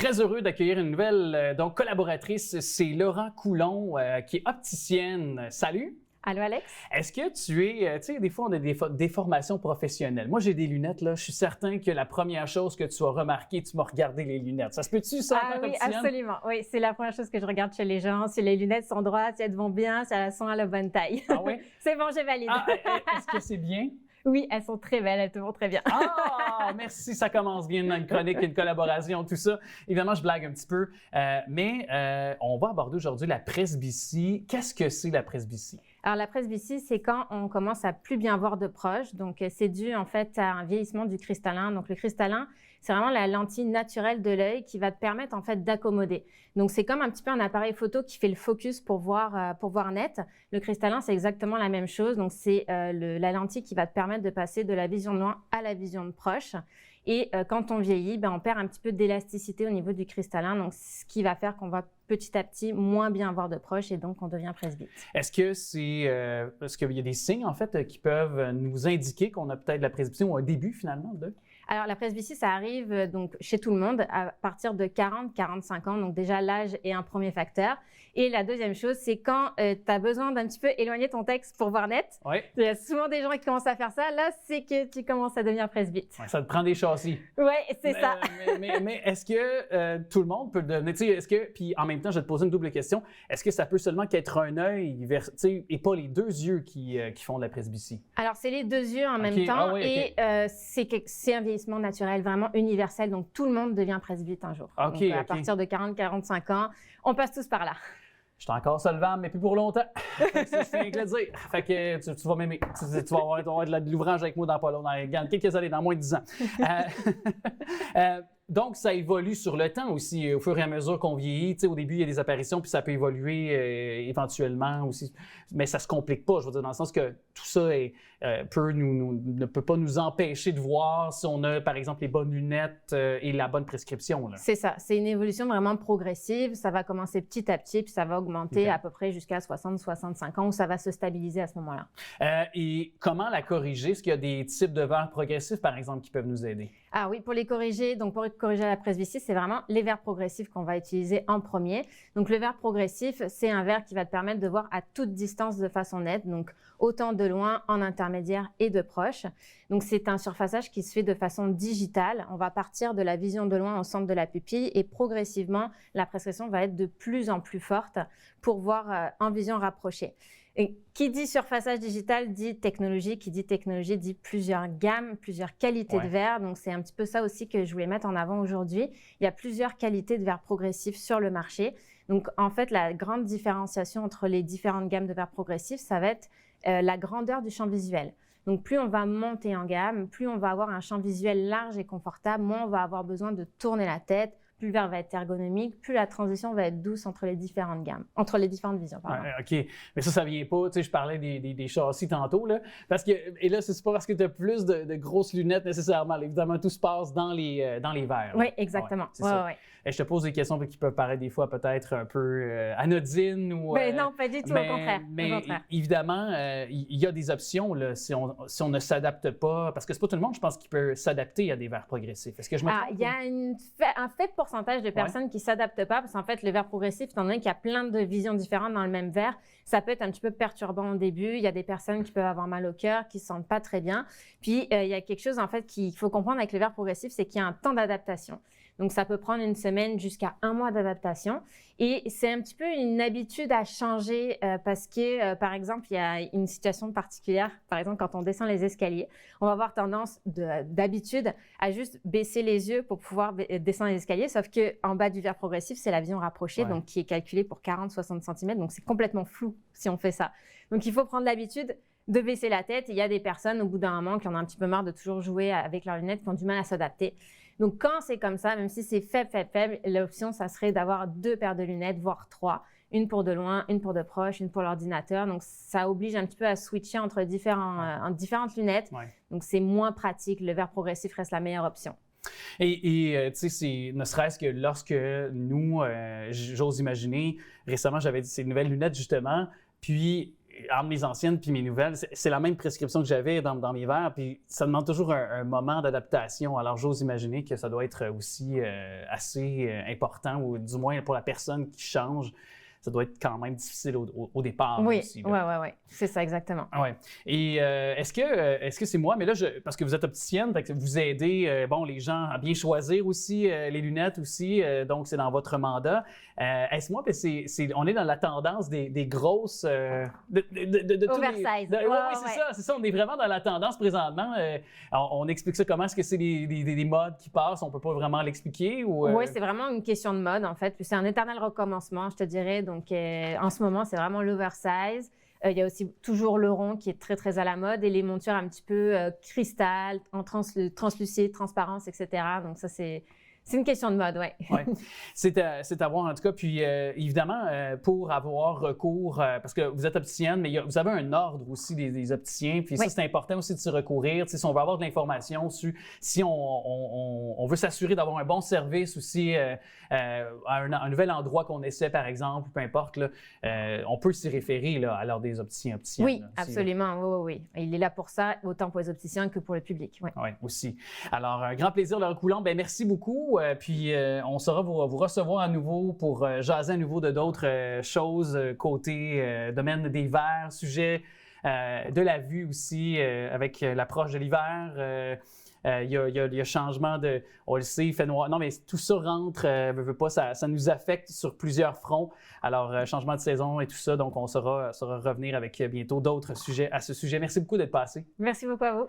Très heureux d'accueillir une nouvelle collaboratrice, c'est Laurent Coulon, qui est opticienne. Salut! Allô, Alex? Est-ce que tu es, tu sais, des fois, on a des formations professionnelles. Moi, j'ai des lunettes, là. Je suis certain que la première chose que tu as remarqué, tu m'as regardé les lunettes. Ça se peut-tu, ça, en tant Oui, qu'opticienne? absolument. Oui, c'est la première chose que je regarde chez les gens. Si les lunettes sont droites, si elles vont bien, si elles sont à la bonne taille. Ah oui? C'est bon, je valide. Est-ce que c'est bien? Oui, elles sont très belles, elles te vont très bien. Ah, merci, ça commence bien une chronique, une collaboration, tout ça. Évidemment, je blague un petit peu, mais on va aborder aujourd'hui la presbytie. Qu'est-ce que c'est la presbytie? Alors, la presbytie, c'est quand on commence à plus bien voir de proche. Donc, c'est dû en fait à un vieillissement du cristallin. Donc, le cristallin, c'est vraiment la lentille naturelle de l'œil qui va te permettre en fait d'accommoder. Donc, c'est comme un petit peu un appareil photo qui fait le focus pour voir net. Le cristallin, c'est exactement la même chose. Donc, c'est la lentille qui va te permettre de passer de la vision de loin à la vision de proche. Et quand on vieillit, on perd un petit peu d'élasticité au niveau du cristallin, donc ce qui va faire qu'on va petit à petit moins bien voir de proche et donc on devient presbyte. Est-ce qu'il y a des signes en fait qui peuvent nous indiquer qu'on a peut-être la presbytie ou un début finalement de? Alors la presbytie, ça arrive donc chez tout le monde à partir de 40-45 ans, donc déjà l'âge est un premier facteur. Et la deuxième chose, c'est quand tu as besoin d'un petit peu éloigner ton texte pour voir net. Oui. Il y a souvent des gens qui commencent à faire ça. Là, c'est que tu commences à devenir presbyte. Ouais, ça te prend des châssis. Oui, c'est ça. Mais est-ce que tout le monde peut le devenir? Puis en même temps, je vais te poser une double question. Est-ce que ça peut seulement qu'être un œil et pas les deux yeux qui font de la presbytie? Alors, c'est les deux yeux en même temps et c'est un vieillissement naturel, vraiment universel. Donc, tout le monde devient presbyte un jour. Donc, à partir de 40-45 ans, on passe tous par là. Je suis encore solvable, mais plus pour longtemps. C'est rien que le dire. Fait que tu vas m'aimer. Tu vas avoir de l'ouvrage avec moi dans pas longtemps, dans quelques années, dans moins de 10 ans. Donc, ça évolue sur le temps aussi, au fur et à mesure qu'on vieillit. Au début, il y a des apparitions, puis ça peut évoluer éventuellement aussi. Mais ça ne se complique pas, je veux dire, dans le sens que tout ça ne peut pas nous empêcher de voir si on a, par exemple, les bonnes lunettes et la bonne prescription. C'est ça. C'est une évolution vraiment progressive. Ça va commencer petit à petit, puis ça va augmenter à peu près jusqu'à 60-65 ans, où ça va se stabiliser à ce moment-là. Et comment la corriger? Est-ce qu'il y a des types de verres progressifs, par exemple, qui peuvent nous aider? Ah oui, pour les corriger, donc pour corriger la presbytie, c'est vraiment les verres progressifs qu'on va utiliser en premier. Donc le verre progressif, c'est un verre qui va te permettre de voir à toute distance de façon nette, donc autant de loin, en intermédiaire et de proche. Donc c'est un surfaçage qui se fait de façon digitale. On va partir de la vision de loin au centre de la pupille et progressivement, la prescription va être de plus en plus forte pour voir en vision rapprochée. Et qui dit surfaçage digital dit technologie, qui dit technologie dit plusieurs gammes, plusieurs qualités de verre. Donc, c'est un petit peu ça aussi que je voulais mettre en avant aujourd'hui. Il y a plusieurs qualités de verre progressifs sur le marché. Donc, en fait, la grande différenciation entre les différentes gammes de verre progressifs, ça va être la grandeur du champ visuel. Donc, plus on va monter en gamme, plus on va avoir un champ visuel large et confortable, moins on va avoir besoin de tourner la tête, plus le verre va être ergonomique, plus la transition va être douce entre les différentes gammes, entre les différentes visions. Pardon. OK. Mais ça vient pas, tu sais, je parlais des châssis tantôt, là, parce que, et là, c'est pas parce que tu as plus de grosses lunettes nécessairement. Là, évidemment, tout se passe dans les verres. Oui, exactement. Ouais. Et je te pose des questions qui peuvent paraître des fois peut-être un peu anodines ou... non, pas du tout, au contraire. Mais évidemment, il y a des options là, si on ne s'adapte pas, parce que c'est pas tout le monde, je pense, qui peut s'adapter à des verres progressifs. Est-ce que je me trompe? Il y a un faible pourcentage de personnes qui ne s'adaptent pas, parce qu'en fait, le verre progressif, étant donné qu'il y a plein de visions différentes dans le même verre, ça peut être un petit peu perturbant au début. Il y a des personnes qui peuvent avoir mal au cœur, qui ne se sentent pas très bien. Puis, il y a quelque chose, en fait, qu'il faut comprendre avec le verre progressif, c'est qu'il y a un temps d'adaptation. Donc, ça peut prendre une semaine jusqu'à un mois d'adaptation. Et c'est un petit peu une habitude à changer parce que, par exemple, il y a une situation particulière. Par exemple, quand on descend les escaliers, on va avoir tendance d'habitude à juste baisser les yeux pour pouvoir descendre les escaliers. Sauf qu'en bas du verre progressif, c'est la vision rapprochée, donc qui est calculée pour 40-60 cm. Donc, c'est complètement flou si on fait ça. Donc, il faut prendre l'habitude de baisser la tête. Il y a des personnes, au bout d'un moment, qui en ont un petit peu marre de toujours jouer avec leurs lunettes, qui ont du mal à s'adapter. Donc, quand c'est comme ça, même si c'est faible, l'option, ça serait d'avoir 2 paires de lunettes, voire 3. Une pour de loin, une pour de proche, une pour l'ordinateur. Donc, ça oblige un petit peu à switcher entre différentes lunettes. Ouais. Donc, c'est moins pratique. Le verre progressif reste la meilleure option. Et tu sais, ne serait-ce que lorsque nous, j'ose imaginer, récemment, j'avais dit ces nouvelles lunettes, justement, puis entre mes anciennes puis mes nouvelles, c'est la même prescription que j'avais dans mes verres, puis ça demande toujours un moment d'adaptation. Alors, j'ose imaginer que ça doit être aussi assez important, ou du moins pour la personne qui change, ça doit être quand même difficile au départ aussi. Oui, c'est ça exactement. Ouais. Et est-ce que c'est moi, mais là, parce que vous êtes opticienne, fait que vous aidez les gens à bien choisir aussi les lunettes aussi, donc c'est dans votre mandat. Est-ce moi, on est dans la tendance des grosses... Oversize. Oui, c'est ça, on est vraiment dans la tendance présentement. On explique ça comment? Est-ce que c'est des modes qui passent? On peut pas vraiment l'expliquer? Oui, c'est vraiment une question de mode en fait, puis c'est un éternel recommencement, je te dirais. Donc, en ce moment, c'est vraiment l'oversize. Il y a aussi toujours le rond qui est très, très à la mode et les montures un petit peu cristal, en translucide, transparence, etc. Donc, ça, c'est une question de mode, oui. Ouais. C'est à voir en tout cas. Puis évidemment, pour avoir recours, parce que vous êtes opticienne, mais vous avez un ordre aussi des opticiens. Puis ça, c'est important aussi de s'y recourir. Si on veut avoir de l'information, si on veut s'assurer d'avoir un bon service aussi à un nouvel endroit qu'on essaie, par exemple, peu importe, là, on peut s'y référer là, à l'ordre des opticiens. Oui, là, absolument. Oui. Il est là pour ça, autant pour les opticiens que pour le public. Oui, aussi. Alors, un grand plaisir, Laura Coulombe. Bien, merci beaucoup. Puis on saura vous recevoir à nouveau pour jaser à nouveau de d'autres choses côté domaine des verres, sujet de la vue aussi avec l'approche de l'hiver. Il y a changement de... On le sait, il fait noir. Non, mais tout ça rentre, veut pas, ça nous affecte sur plusieurs fronts. Alors, changement de saison et tout ça. Donc, on saura revenir avec bientôt d'autres sujets à ce sujet. Merci beaucoup d'être passé. Merci beaucoup à vous.